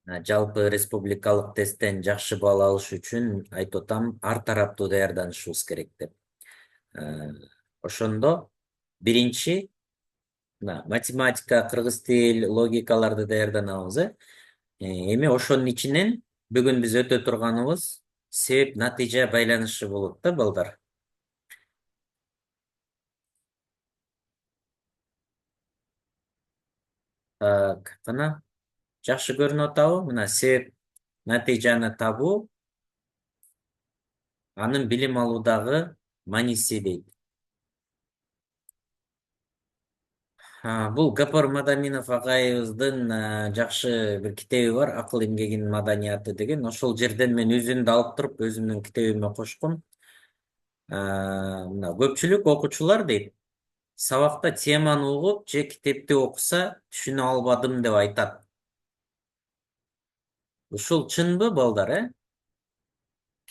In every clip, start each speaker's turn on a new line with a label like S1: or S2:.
S1: Жалпы республикалык тесттен жакшы бал алыш үчүн айтып атам, ар тараптуу даярданышыбыз керек деп. Э, Ошондо биринчи мына математика, кыргыз тил, логикаларды даярданабыз, э. Эми ошонун ичинен бүгүн биз өтө турганыбыз себеп натыйжа байланышы болот да, балдар. Так, кана жакшы көрүнүп атабы? Мына себеп натыйжаны табуу анын билим алуудагы мааниси дейт. Бул Гапар Мадаминов агайыбыздын жакшы бир китеби бар, Акыл эмгегинин маданияты деген. Ошол жерден мен үзүндү алып туруп өзүмдүн китебиме кошкум. Мына көпчүлүк окуучулар дейт, сабакта теманы угуп же китепти окуса түшүнө албадым деп айтат. Ушул чынбы, балдар, э?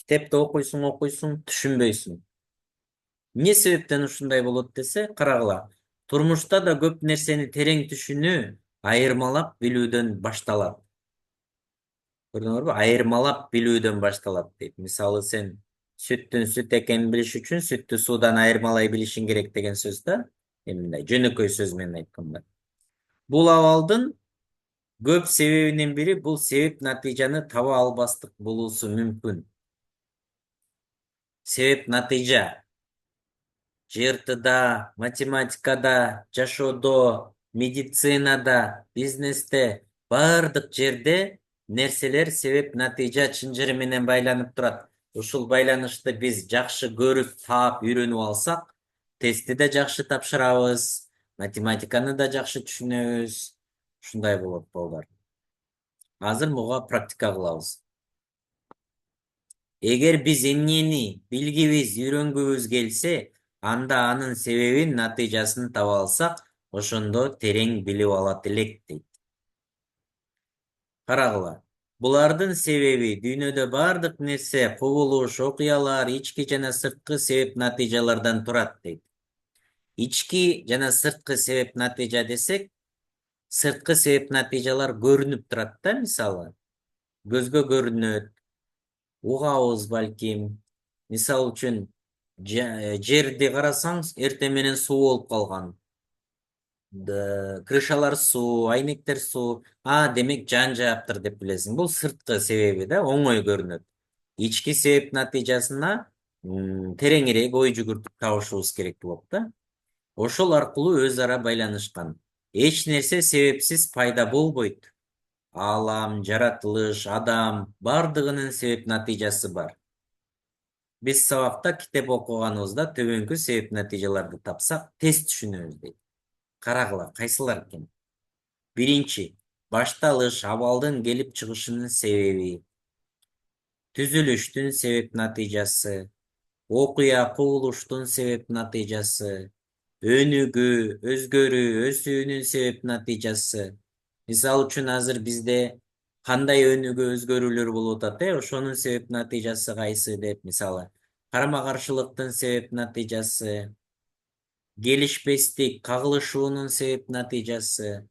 S1: Китепти окуйсуң, түшүнбөйсүң. Эмне себептен ушундай болот десе, карагыла. Турмушта да көп нерсени терең түшүнүү айырмалап билүүдөн башталат. Көрдүңөрбү? Айырмалап билүүдөн башталат дейт. Мисалы, сен сүттүн сүт экенин билиш үчүн сүттү суудан айырмалай билишиң керек деген сөз да. Эми мындай жөнөкөй сөз менен айтканда. Бул абалдын көп себебинин бири бул себеп натыйжаны таба албастык болуусу мүмкүн. Себеп натыйжа ЖРТда, математикада, жашоодо, медицинада, бизнесте, бардык жерде нерселер себеп натыйжа чынжыры менен байланып турат. Ушул байланышты биз жакшы көрүп, таап, үйрөнүп алсак, тестти да жакшы тапшырабыз, математиканы да жакшы түшүнөбүз. Ушундай болот, балдар. Азыр буга практика кылабыз. Эгер биз эмнени билгибиз, үйрөнгүбүз келсе, анда анын себебин, натыйжасын таба алсак, ошондо терең билип алат элек дейт. Карагыла. Булардын себеби дүйнөдө бардык нерсе, кубулуш, окуялар, ички жана сырткы себеп натыйжалардан турат дейт. Ички жана сырткы себеп натыйжа десек, сырткы себеп натыйжалар көрүнүп турат да, мисалы. Көзгө көрүнөт, угабыз балким. Мисал үчүн, жерди карасаң, эртең менен суу болуп калган. Крышалар суу, айнектер суу. Демек жан жааптыр деп билесиң. Бул сырткы себеби да, оңой көрүнөт. Ички себеп натыйжасына тереңирээк ой жүгүртүп табышыбыз керек болот да. Ошол аркылуу өз ара байланышкан. Эч нерсе себепсиз пайда болбойт. Аалам, жаратылыш, адам бардыгынын себеп натыйжасы бар. Биз сабакта китеп окуганыбызда төбөңкү себеп натыйжаларды тапсак, тест түшүнөбүз дейт. Карагыла, кайсылар экен? Биринчи, башталыш, абалдын келип чыгышынын себеби. Түзүлүштүн себеп натыйжасы, окуя, кубулуштун себеп натыйжасы, өнүгүү, өзгөрүү, өсүүнүн себеп натыйжасы. Мисалы үчүн азыр бизде кандай өнүгүү, өзгөрүүлөр болуп атат, ошонун себеп натыйжасы кайсы деп, мисалы, карама каршылыктын себеп натыйжасы, келишпестик, кагылышуунун себеп натыйжасы,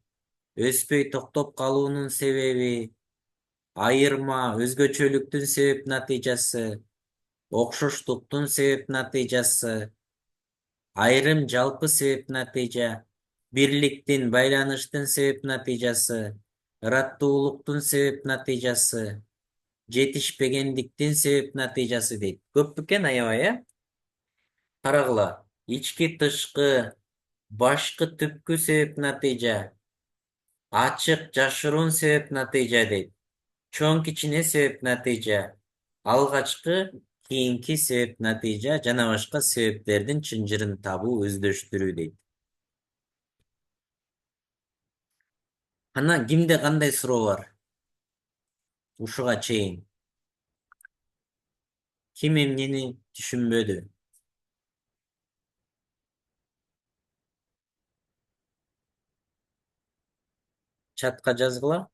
S1: өспөй токтоп калуунун себеби, айырма, өзгөчөлүктүн себеп натыйжасы, окшоштуктун себеп натыйжасы, айрым жалпы себеп натыйжа, бирликтин, байланыштын себеп натыйжасы, ыраттуулуктун себеп натыйжасы, жетишпегендиктин себеп натыйжасы дейт. Көп бекен, аябай, э? Карагыла, ички тышкы, башкы түпкү себеп натыйжа, ачык жашыруун себеп натыйжа дейт. Чоң кичине себеп натыйжа, алгачкы, кийинки себеп натыйжа жана башка себептердин чынжырын табуу, өздөштүрүү дейт. Анан кимде кандай суроо бар? Ушуга чейин. Ким эмнени түшүнбөдү? Чатка жазгыла.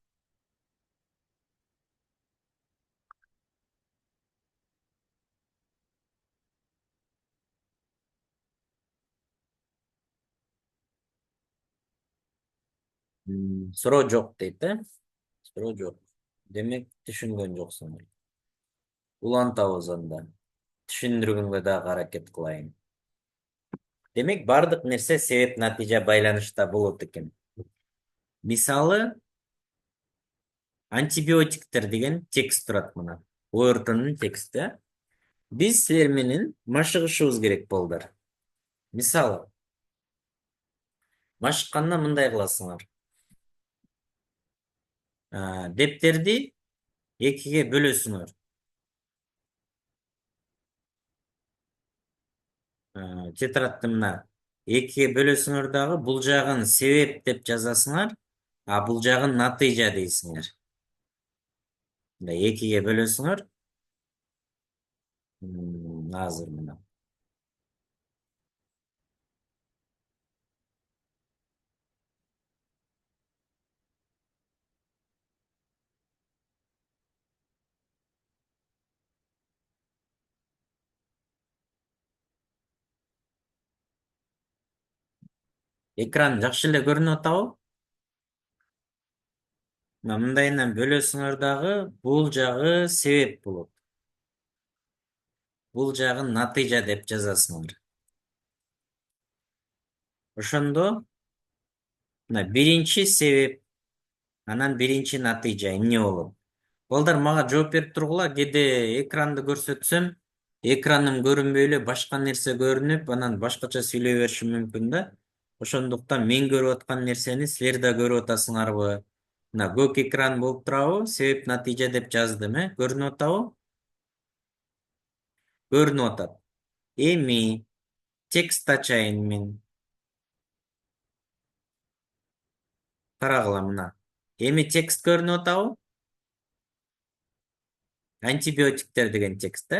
S1: Суроо жок дейт, э? Суроо жок. Демек түшүнгөн жоксуңар. Улантабыз анда. Түшүндүргөнгө дагы аракет кылайын. Демек бардык нерсе себеп натыйжа байланышта болот экен. Мисалы, антибиотиктер деген текст турат мына. ОРТнын тексти. Биз силер менен машыгышыбыз керек болдур. Мисалы, машыкканда мындай кыласыңар. Дептерди экиге бөлөсүңөр. Тетрадты мына экиге бөлөсүңөр дагы бул жагын себеп деп жазасыңар, а бул жагын натыйжа дейсиңер. Мындай экиге бөлөсүңөр. Азыр мына. Экран жакшы эле көрүнүп атабы? Мындайынан бөлөсүңөр дагы бул жагы себеп болот. Бул жагын натыйжа деп жазасыңар. Ошондо мына биринчи себеп, анан биринчи натыйжа эмне болот? Балдар мага жооп берип тургула, кээде экранды көрсөтсөм, экраным көрүнбөй эле башка нерсе көрүнүп, анан башкача сүйлөй беришим мүмкүн да. Ошондуктан мен көрүп аткан нерсени силер да көрүп атасыңарбы? Мына көк экран болуп турабы? Себеп натыйжа деп жаздым, көрүнүп атабы? Көрүнүп атат. Эми текст ачайын мен. Карагыла мына. Эми текст көрүнүп атабы? Антибиотиктер деген текст,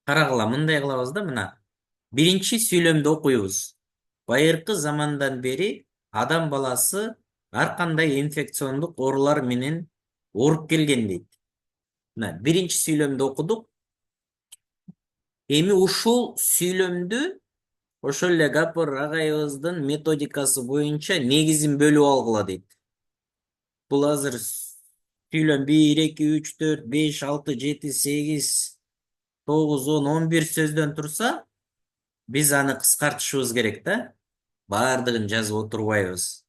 S1: Карагыла, мындай кылабыз да мына. Биринчи сүйлөмдү окуйбуз. Байыркы замандан бери адам баласы ар кандай инфекциондук оорулар менен ооруп келген дейт. Мына биринчи сүйлөмдү окудук. Эми ушул сүйлөмдү ошол эле Гапыр агайыбыздын методикасы боюнча негизин бөлүп алгыла дейт. Бул азыр сүйлөм 1, 2, 3, 4, 5, 6, 7, 8, 9, 10, 11 сөздөн турса, биз аны кыскартышыбыз керек да. Баардыгын жазып отурбайбыз.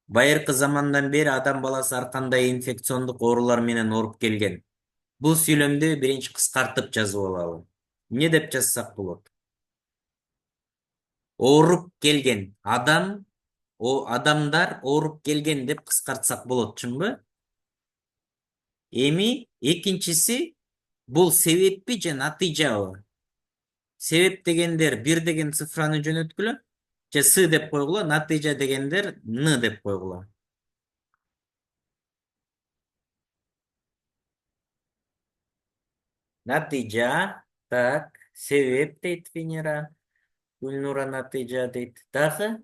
S1: Байыркы замандан бери адам баласы ар кандай инфекциондук оорулар менен ооруп келген. Бул сүйлөмдү биринчи кыскартып жазып алалы. Эмне деп жазсак болот? Ооруп келген. Адамдар ооруп келген деп кыскартсак болот, чынбы? Эми экинчиси бул себеппи же натыйжабы? Себеп дегендер 1 деген цифраны жөнөткүлө, же с деп койгула, натыйжа дегендер н деп койгула. Натыйжа, так, себеп дейт Венера, Гүлнура натыйжа дейт. Дагы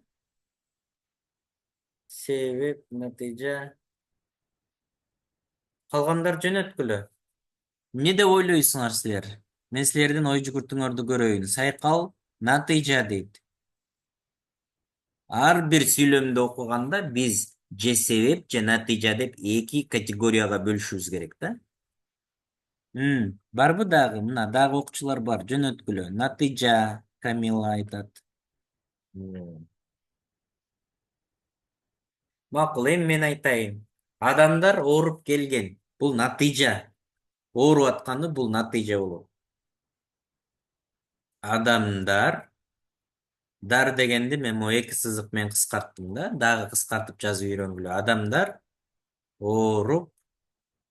S1: себеп, натыйжа. Калгандар жөнөткүлө. Эмне деп ойлойсуңар силер? Мен силердин ой жүгүртүңөрдү көрөйүн. Сайкал натыйжа дейт. Ар бир сүйлөмдү окуганда биз же себеп, же натыйжа деп эки категорияга бөлүшүбүз керек да. Барбы дагы? Мына дагы окуучулар бар. Жөнөткүлө. Натыйжа, Камила айтат. Макул, эми мен айтайын. Адамдар ооруп келген. Бул натыйжа. Ооруп атканы бул натыйжа болот. Адамдар, дар дегенди мен могу эки сызык менен кыскарттым да. Дагы кыскартып жазып үйрөнгүлө. Адамдар ооруп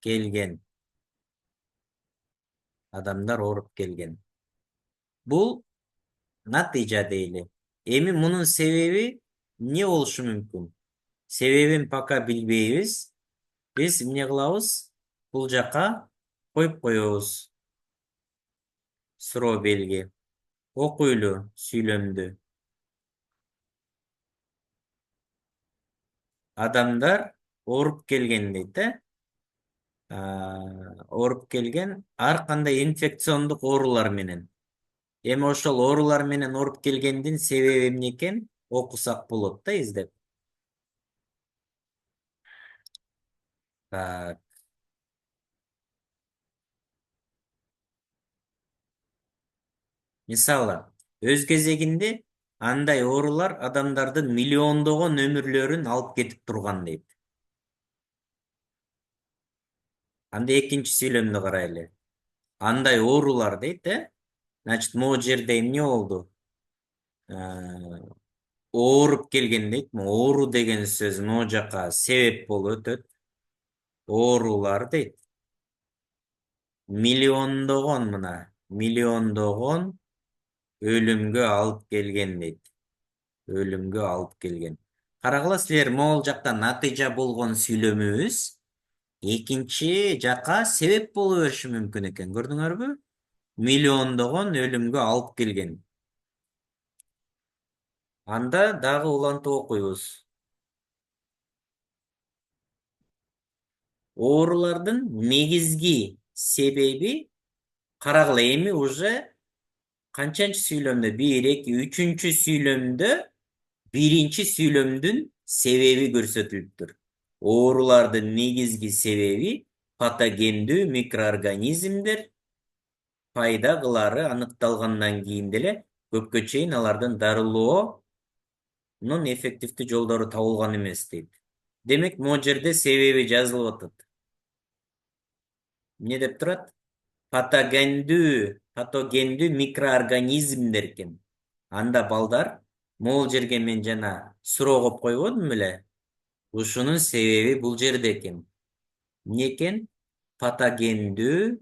S1: келген. Адамдар ооруп келген. Бул натыйжа дейли. Эми мунун себеби эмне болушу мүмкүн? Себебин пока билбейбиз. Биз эмне кылабыз? Бул жака коюп коебуз. Суроо белги. Окуйлу сүйлөмдү. Адамдар ооруп келген дейт, ооруп келген ар кандай инфекциондук оорулар менен. Эми ошол оорулар менен ооруп келгендин себеби эмне экен? Окусак болот да издеп. Так, мисалы, өз кезегинде андай оорулар адамдардын миллиондогон өмүрлөрүн алып кетип турган дейт. Анда экинчи сүйлөмдү карайлы. Андай оорулар дейт, Значит, могу жерде эмне болду? Э, Ооруп келген дейт. Оору деген сөз могу жака себеп болуп өтөт. Оорулар дейт. Миллиондогон мына, миллиондогон өлүмгө алып келген дейт. Өлүмгө алып келген. Карагыла силер могул жакта натыйжа болгон сүйлөмүбүз экинчи жака себеп боло бериши мүмкүн экен. Көрдүңөрбү? Миллиондогон өлүмгө алып келген. Анда дагы улантып окуйбуз. Оорулардын негизги себеби карагыла эми уже канчанчы сүйлөмдө? Бир, эки, үчүнчү сүйлөмдө биринчи сүйлөмдүн себеби көрсөтүлүптүр. Оорулардын негизги себеби патогендүү микроорганизмдер пайда кылары аныкталгандан кийин деле көпкө чейин алардын дарылоонун эффективдүү жолдору табылган эмес дейт. Демек, могу жерде себеби жазылып атат. Эмне деп турат? Патогендүү микроорганизмдер экен. Анда балдар, могул жерге мен жана суроо коюп койбодум беле? Ушунун себеби бул жерде экен. Эмне экен? Патогендүү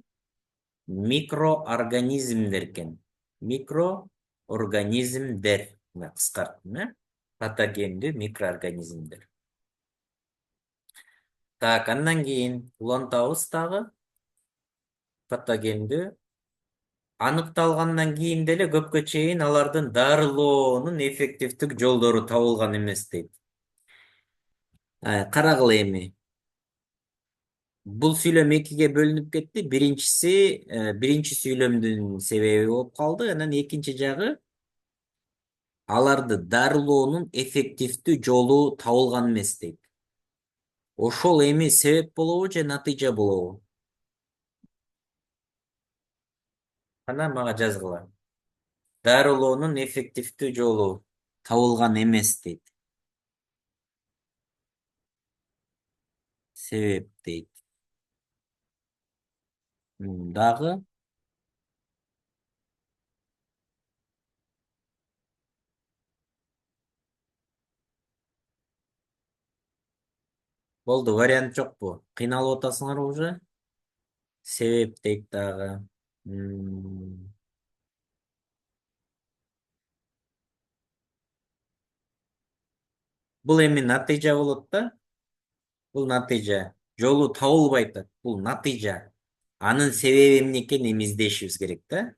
S1: микроорганизмдер экен. Микроорганизмдер. Кыскарттым, Патогендүү микроорганизмдер. Так, андан кийин улантабыз дагы. Патогендүү аныкталгандан кийин деле көпкө чейин алардын дарылоонун эффективдүү жолдору табылган эмес дейт. Карагыла эми. Бул сүйлөм экиге бөлүнүп кетти. Биринчиси биринчи сүйлөмдүн себеби болуп калды. Анан экинчи жагы аларды дарылоонун эффективдүү жолу табылган эмес дейт. Ошол эми себеп болобу же натыйжа болобу? Анан мага жазгыла. Дарылоонун эффективдүү жолу табылган эмес дейт. Себеп дейт. Дагы болду, вариант жокпу? Кыйналып атасыңарбы уже? Себеп дейт дагы. Бул эми натыйжа болот да? Бул натыйжа. Жолу табылбай атат. Бул натыйжа. Анын себеби эмне экенин эми издешибиз керек да?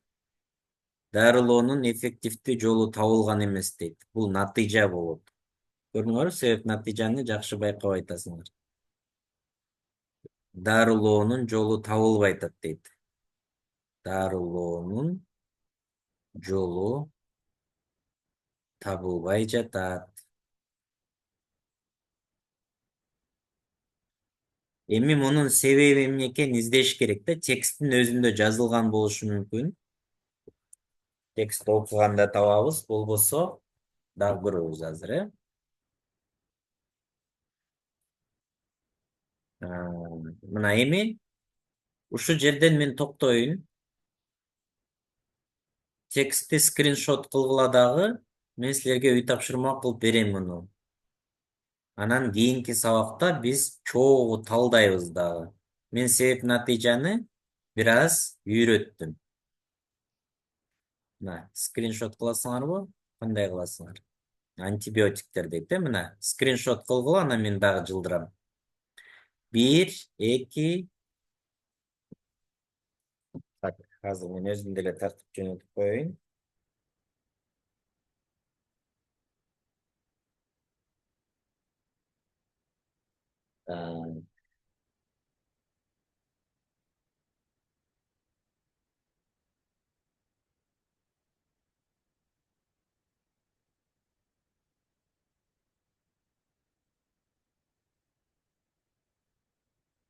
S1: Дарылоонун эффективдүү жолу табылган эмес дейт. Бул натыйжа болот. Көрдүңөрбү, себеп натыйжаны жакшы байкап атасыңар. Дарылоонун жолу табылбай атат дейт. Дарылоонун жолу табылбай жатат. Эми мунун себеби эмне экенин издеш керек да. Тексттин өзүндө жазылган болушу мүмкүн. Текст окуганда табабыз, болбосо дагы көрөбүз азыр, Мына эми ушул жерден мен токтоюн. Текстти скриншот кылгыла дагы мен силерге үй тапшырма кылып берем муну. Анан кийинки сабакта биз чогуу талдайбыз дагы. Мен себеп натыйжаны бир аз үйрөттүм. Мына скриншот кыласыңарбы? Кандай кыласыңар? Антибиотиктер дейт, мына скриншот кылгыла, анан мен дагы жылдырам. Бир, эки. Так, азыр мен өзүм деле тартып жөнөтүп коеюн.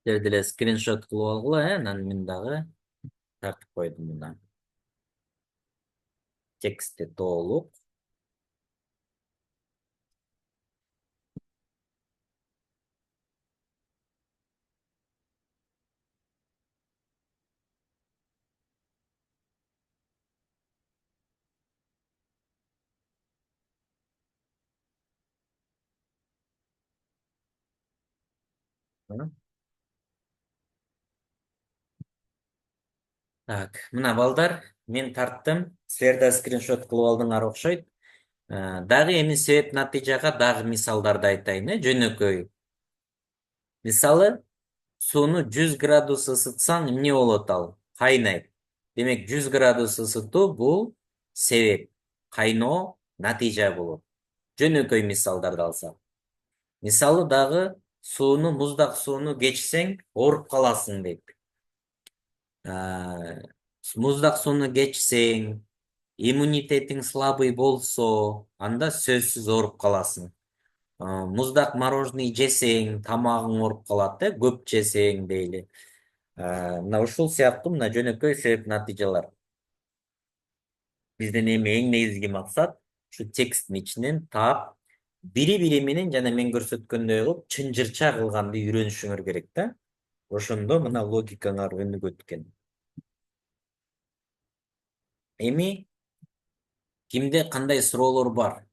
S1: Силер деле скриншот кылып алгыла, анан мен дагы тартып койдум мына. Тексти толук. Так, мына балдар, мен тарттым. Силер да скриншот кылып алдыңар окшойт. Дагы эми себеп натыйжага дагы мисалдарды айтайын, жөнөкөй. Мисалы, сууну 100 градус ысытсаң эмне болот ал? Кайнайт. Демек 100 градус ысытуу бул себеп. Кайноо натыйжа болот. Жөнөкөй мисалдарды алсак. Мисалы дагы муздак сууну кечсең ооруп каласың дейт. Aa, Муздак сууну кечсең, иммунитетиң слабый болсо, анда сөзсүз ооруп каласың. Муздак мороженое жесең, тамагың ооруп калат, көп жесең дейли. Мына ушул сыяктуу мына жөнөкөй себеп натыйжалар. Биздин эми эң негизги максат ушу тексттин ичинен таап, бири менен жана мен көрсөткөндөй кылып чынжырча кылганды үйрөнүшүңөр керек да. Ошондо мына логикаңар өнүгөт экен. Эми кимде кандай суроолор бар?